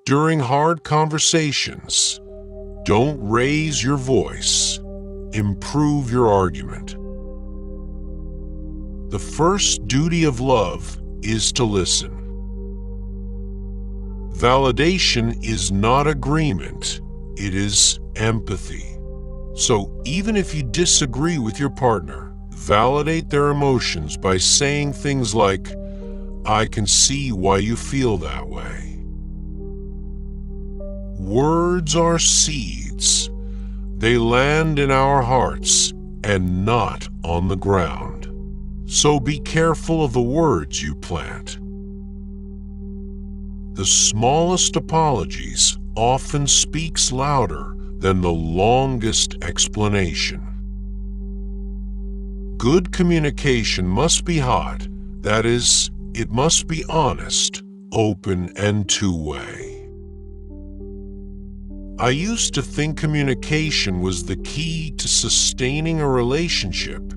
During hard conversations, don't raise your voice. Improve your argument. The first duty of love is to listen. Validation is not agreement, it is empathy. So even if you disagree with your partner, validate their emotions by saying things like, "I can see why you feel that way." Words are seeds. They land in our hearts and not on the ground. So be careful of the words you plant. The smallest apologies often speaks louder than the longest explanation. Good communication must be hot. That is, it must be honest, open, and two-way. I used to think communication was the key to sustaining a relationship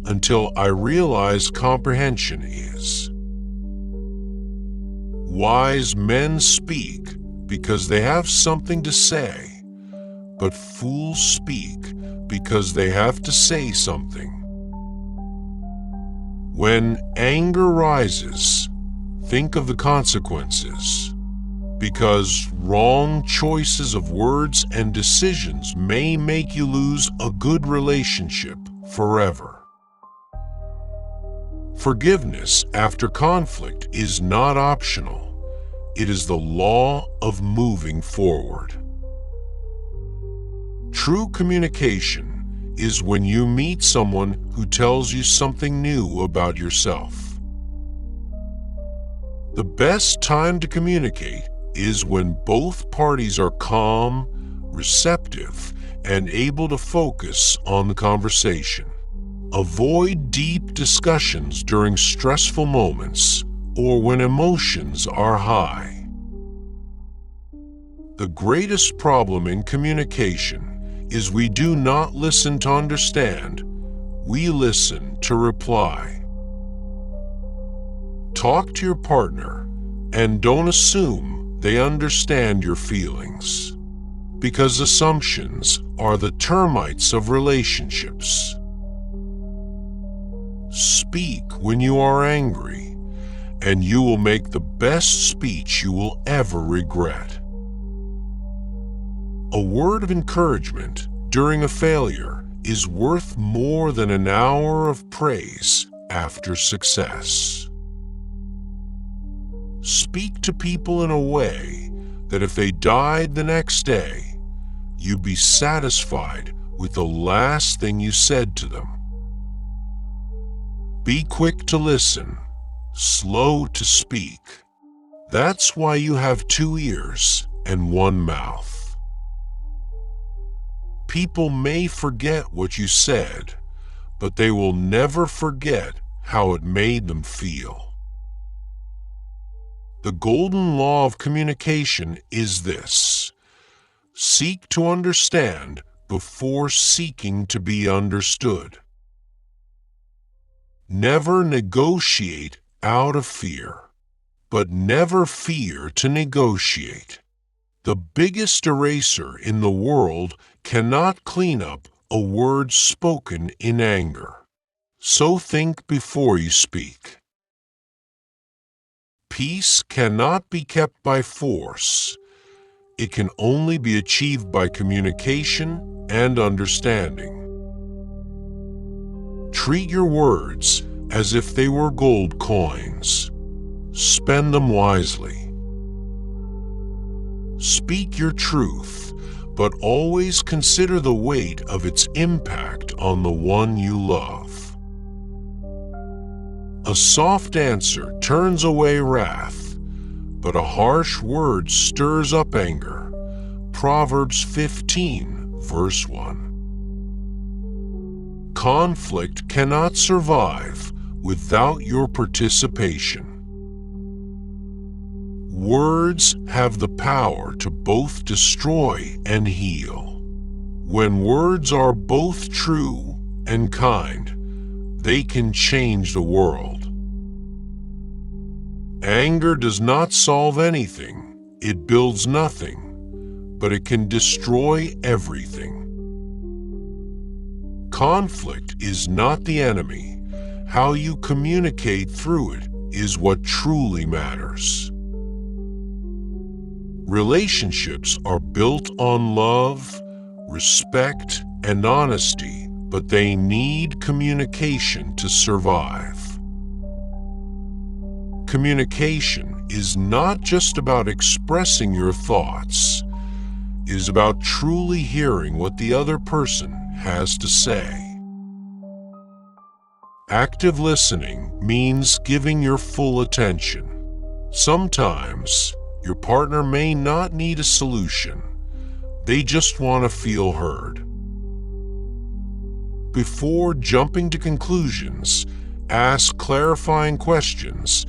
until I realized comprehension is. Wise men speak because they have something to say, but fools speak because they have to say something. When anger rises, think of the consequences, because wrong choices of words and decisions may make you lose a good relationship forever. Forgiveness after conflict is not optional. It is the law of moving forward. True communication is when you meet someone who tells you something new about yourself. The best time to communicate is when both parties are calm, receptive, and able to focus on the conversation. Avoid deep discussions during stressful moments or when emotions are high. The greatest problem in communication is we do not listen to understand, we listen to reply. Talk to your partner and don't assume they understand your feelings, because assumptions are the termites of relationships. Speak when you are angry, and you will make the best speech you will ever regret. A word of encouragement during a failure is worth more than an hour of praise after success. Speak to people in a way that if they died the next day, you'd be satisfied with the last thing you said to them. Be quick to listen, slow to speak. That's why you have 2 ears and 1 mouth. People may forget what you said, but they will never forget how it made them feel. The golden law of communication is this: seek to understand before seeking to be understood. Never negotiate out of fear, but never fear to negotiate. The biggest eraser in the world cannot clean up a word spoken in anger. So think before you speak. Peace cannot be kept by force. It can only be achieved by communication and understanding. Treat your words as if they were gold coins. Spend them wisely. Speak your truth, but always consider the weight of its impact on the one you love. A soft answer turns away wrath, but a harsh word stirs up anger. Proverbs 15, verse 1. Conflict cannot survive without your participation. Words have the power to both destroy and heal. When words are both true and kind, they can change the world. Anger does not solve anything. It builds nothing, but it can destroy everything. Conflict is not the enemy. How you communicate through it is what truly matters. Relationships are built on love, respect, and honesty, but they need communication to survive. Communication is not just about expressing your thoughts. It is about truly hearing what the other person has to say. Active listening means giving your full attention. Sometimes, your partner may not need a solution. They just want to feel heard. Before jumping to conclusions, ask clarifying questions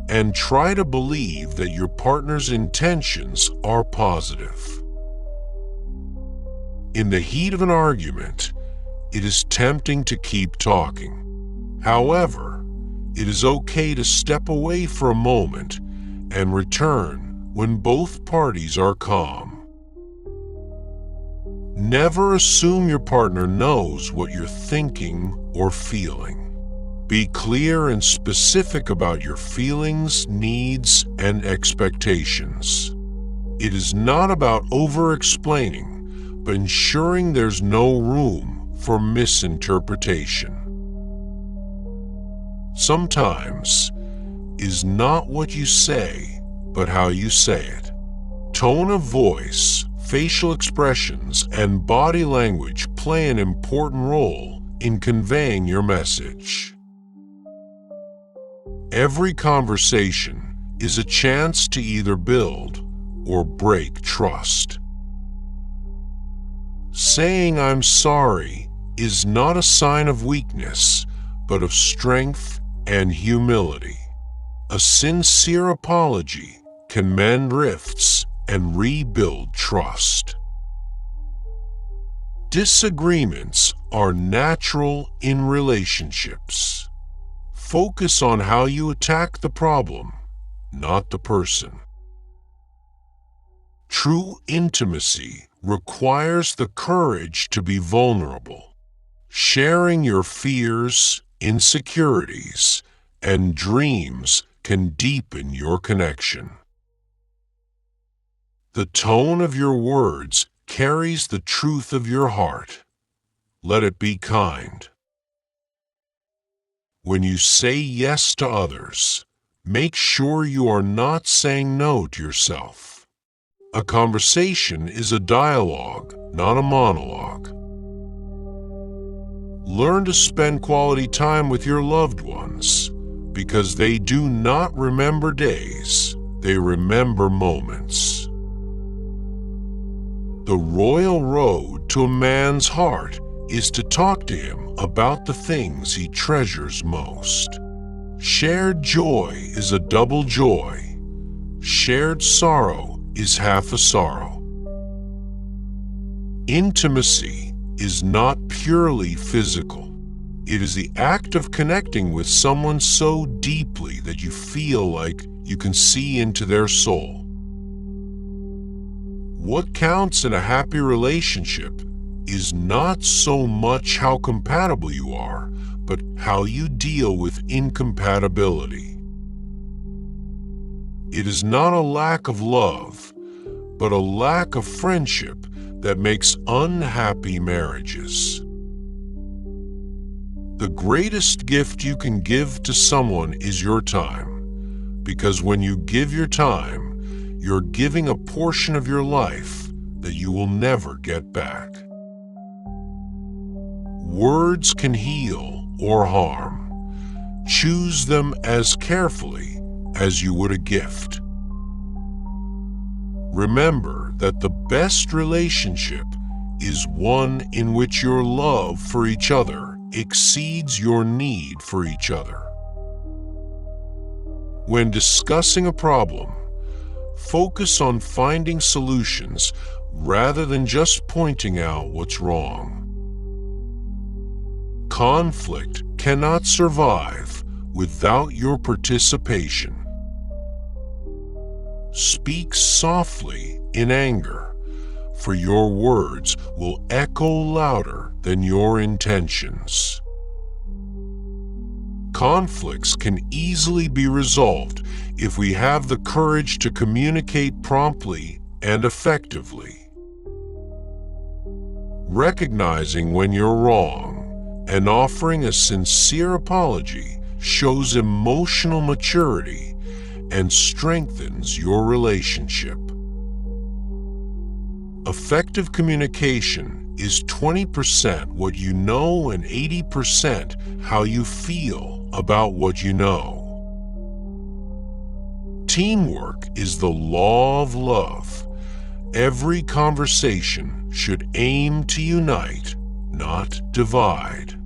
and try to believe that your partner's intentions are positive. In the heat of an argument, it is tempting to keep talking. However, it is okay to step away for a moment and return when both parties are calm. Never assume your partner knows what you're thinking or feeling. Be clear and specific about your feelings, needs, and expectations. It is not about over-explaining, but ensuring there's no room for misinterpretation. Sometimes, is not what you say, but how you say it. Tone of voice, facial expressions, and body language play an important role in conveying your message. Every conversation is a chance to either build or break trust. Saying "I'm sorry" is not a sign of weakness, but of strength and humility. A sincere apology can mend rifts and rebuild trust. Disagreements are natural in relationships. Focus on how you attack the problem, not the person. True intimacy requires the courage to be vulnerable. Sharing your fears, insecurities, and dreams can deepen your connection. The tone of your words carries the truth of your heart. Let it be kind. When you say yes to others, make sure you are not saying no to yourself. A conversation is a dialogue, not a monologue. Learn to spend quality time with your loved ones, because they do not remember days, they remember moments. The royal road to a man's heart is to talk to him about the things he treasures most. Shared joy is a double joy. Shared sorrow is half a sorrow. Intimacy is not purely physical. It is the act of connecting with someone so deeply that you feel like you can see into their soul. What counts in a happy relationship is not so much how compatible you are, but how you deal with incompatibility. It is not a lack of love, but a lack of friendship that makes unhappy marriages. The greatest gift you can give to someone is your time, because when you give your time, you're giving a portion of your life that you will never get back. Words can heal or harm. Choose them as carefully as you would a gift. Remember that the best relationship is one in which your love for each other exceeds your need for each other. When discussing a problem, focus on finding solutions rather than just pointing out what's wrong. Conflict cannot survive without your participation. speak softly in anger, for your words will echo louder than your intentions. Conflicts can easily be resolved if we have the courage to communicate promptly and effectively. Recognizing when you're wrong and offering a sincere apology shows emotional maturity and strengthens your relationship. Effective communication is 20% what you know and 80% how you feel about what you know. Teamwork is the law of love. Every conversation should aim to unite, not divide.